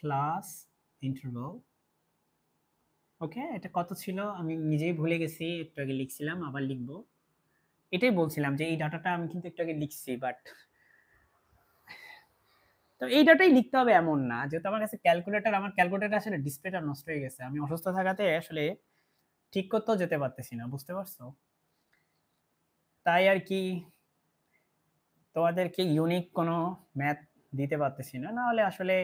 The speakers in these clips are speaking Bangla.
Class interval. ওকে, এটা কত ছিল আমি নিজেই ভুলে গেছি, একটু আগে লিখছিলাম, আবার লিখব। এটাই বলছিলাম যে এই ডাটাটা আমি কিন্তু একটু আগে লিখছি, বাট তো এই ডাটাই লিখতে হবে এমন না, যেহেতু আমার কাছে আমার ক্যালকুলেটর আসলে ডিসপ্লেটা নষ্ট হয়ে গেছে, আমি অসুস্থ থাকাতে আসলে ঠিক করতেও যেতে পারতেছি না, বুঝতে পারছো? তাই আর কি তোমাদেরকে ইউনিক কোনো ম্যাথ দিতে পারতেছি না, না হলে আসলে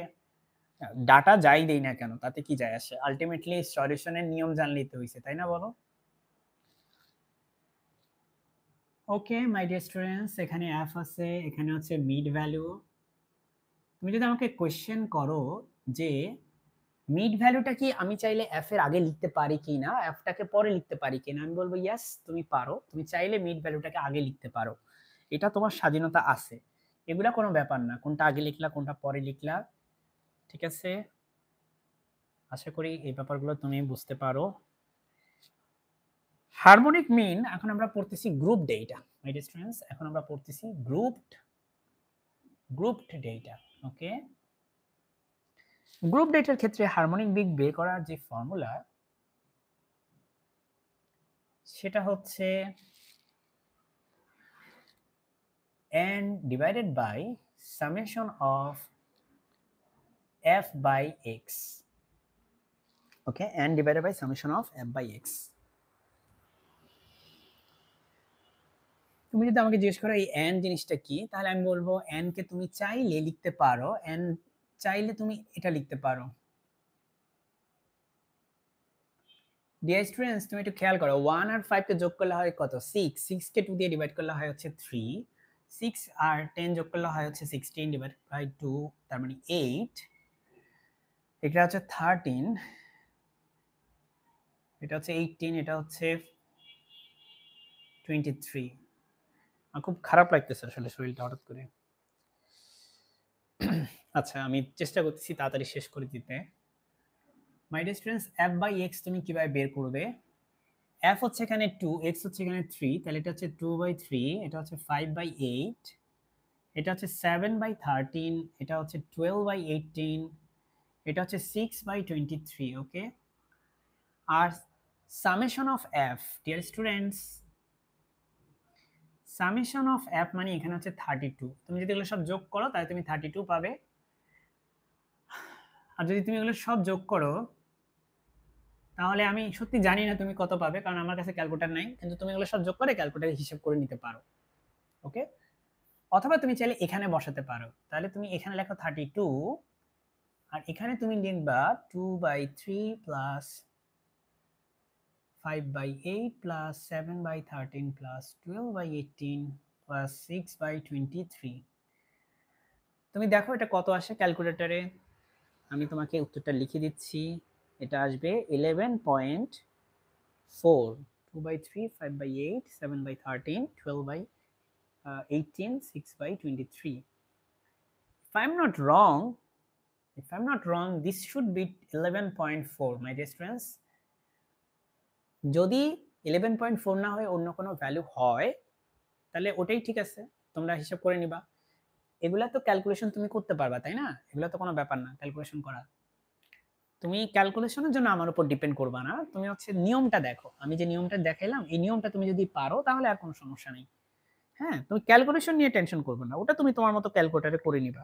ডাটা যাই দেই না কেন তাতে কি যায় আসে, আলটিমেটলি সলিউশনের নিয়ম জানলেই তো হইছে, তাই না বলো? ওকে মাই ডিয়ার স্টুডেন্টস, এখানে এফ আছে, এখানে হচ্ছে মিড ভ্যালু। তুমি যদি আমাকে কোয়েশ্চেন করো যে মিড ভ্যালুটা কি আমি চাইলে এফ এর আগে লিখতে পারি কি না, এফটাকে পরে লিখতে পারি কিনা, আমি বলবো ইয়েস তুমি পারো, তুমি চাইলে মিড ভ্যালুটাকে আগে লিখতে পারো, এটা তোমার স্বাধীনতা আছে, এগুলা কোনো ব্যাপার না কোনটা আগে লিখলা কোনটা পরে লিখলা। ঠিক আছে, আশা করি এই ব্যাপারগুলো তুমি বুঝতে পারো। হারমোনিক মিন এখন আমরা পড়তেছি গ্রুপ ডেটা মাই ডিয়ার স্টুডেন্টস, এখন আমরা পড়তেছি গ্রুপড ডেটা। ওকে, গ্রুপ ডেটার ক্ষেত্রে হারমোনিক মিন বের করার যে ফর্মুলা সেটা হচ্ছে n divided by summation of f by x. Okay, n divided by summation of f by x. তুমি যদি আমাকে জিজ্ঞেস করো এই n জিনিসটা কি, তাহলে আমি বলবো n কে তুমি চাইলে লিখতে পারো, n চাইলে তুমি এটা লিখতে পারো। ডিয়ার স্টুডেন্টস তুমি একটু খেয়াল করো, 1 আর 5 কে যোগ করলে হয় কত, 6, 6 কে 2 দিয়ে ডিভাইড করলে হয় হচ্ছে 3, 6 আর 10 যোগ করলে হয় হচ্ছে 16 ডিভাইড বাই 2, তার মানে 8, এটা হচ্ছে 13, এটা হচ্ছে 18, এটা হচ্ছে 23। আমার খুব খারাপ লাগতেছে আসলে শরীরটা হঠাৎ করে। আচ্ছা আমি চেষ্টা করতেছি তাড়াতাড়ি শেষ করে দিতে। My dear students, f by x তুমি কিভাবে বের করবে? f হচ্ছে এখানে 2, x হচ্ছে এখানে 3, তাহলে এটা হচ্ছে 2 বাই 3, এটা হচ্ছে 5 বাই 8, এটা হচ্ছে 7 বাই 13, এটা হচ্ছে 12 বাই 18, এটা হচ্ছে 6 বাই 23। ওকে, আর summation of f dear students, summation of f মানে এখানে হচ্ছে 32, তুমি যদি এগুলো সব যোগ করো তাহলে তুমি 32 পাবে, আর যদি তুমি এগুলো সব যোগ করো তাহলে আমি সত্যি জানি না তুমি কত পাবে, কারণ আমার কাছে ক্যালকুলেটর নাই, কিন্তু তুমি এগুলো সব যোগ করে ক্যালকুলেটরে হিসাব করে নিতে পারো। ওকে, অথবা তুমি চাইলে এখানে বসাতে পারো, তাহলে তুমি এখানে লেখো 32, আর এখানে তুমি লিখবা 2 by 3 plus 5 by 8 plus 7 by 13 plus 12 by 18 plus 6 by 23। তুমি দেখো এটা কত আসে ক্যালকুলেটরে, আমি তোমাকে উত্তরটা লিখে দিচ্ছি, এটা আসবে 11.4, 2 by 3, 5 by 8, 7 by 13, 12 by 18, 6 by 23. If I'm not wrong, this should be 11.4, my dear friends. যদি 11.4 না হয় অন্য কোনো ভ্যালু হয় তাহলে ওটাই ঠিক আছে, তোমরা হিসাব করে নিবা, এগুলা তো ক্যালকুলেশন তুমি করতে পারবা তাই না, এগুলা তো কোনো ব্যাপার না ক্যালকুলেশন করা, তুমি ক্যালকুলেশনের জন্য আমার উপর ডিপেন্ড করবা না, তুমি হচ্ছে নিয়মটা দেখো, আমি যে নিয়মটা দেখাইলাম এই নিয়মটা তুমি যদি পারো তাহলে আর কোনো সমস্যা নেই। হ্যাঁ, তুমি ক্যালকুলেশন নিয়ে টেনশন করবে না, ওটা তুমি তোমার মতো ক্যালকুলেটরে করে নিবা,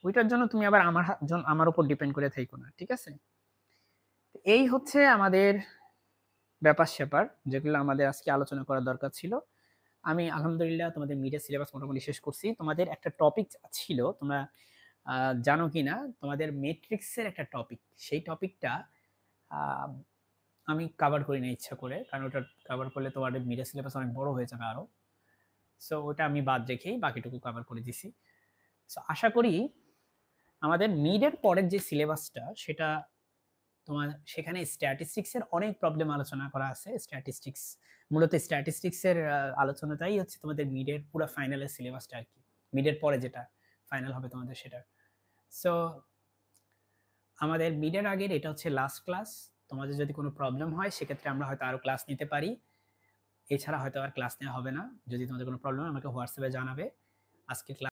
ওইটার জন্য তুমি আবার আমার উপর ডিপেন্ড করে থাইকো না, ঠিক আছে? এই হচ্ছে আমাদের ব্যাপার স্যাপার যেগুলো আমাদের আজকে আলোচনা করা দরকার ছিল। আমি আলহামদুলিল্লাহ তোমাদের মিডিয়া সিলেবাস মোটামুটি শেষ করছি। তোমাদের একটা টপিক ছিল, তোমরা জানো কিনা, তোমাদের ম্যাট্রিক্সের একটা টপিক, সেই টপিকটা আমি কভার করি না ইচ্ছা করে, কারণ ওটা কভার করলে তোমাদের মিডিয়া সিলেবাস অনেক বড় হয়ে যাবে আরো, সো ওটা আমি বাদ রেখেই বাকিটুকু কভার করে দিছি। সো আশা করি আমাদের মিডের পরের যে সিলেবাসটা সেটা তোমার, সেখানে স্ট্যাটিস্টিক্সের অনেক প্রবলেম আলোচনা করা আছে, স্ট্যাটিস্টিক্স মূলত স্ট্যাটিস্টিক্সের আলোচনাটাই হচ্ছে তোমাদের মিডের পুরো ফাইনালের সিলেবাসটা আর কি, মিডের পরে যেটা ফাইনাল হবে তোমাদের সেটা। সো আমাদের মিডের আগের এটা হচ্ছে লাস্ট ক্লাস, তোমাদের যদি কোনো প্রবলেম হয় সেক্ষেত্রে আমরা হয়তো আরো ক্লাস নিতে পারি, এছাড়া হয়তো আর ক্লাস নেওয়া হবে না, যদি তোমাদের কোনো প্রবলেম হয় আমাকে হোয়াটসঅ্যাপে জানাবে। আজকে ক্লাস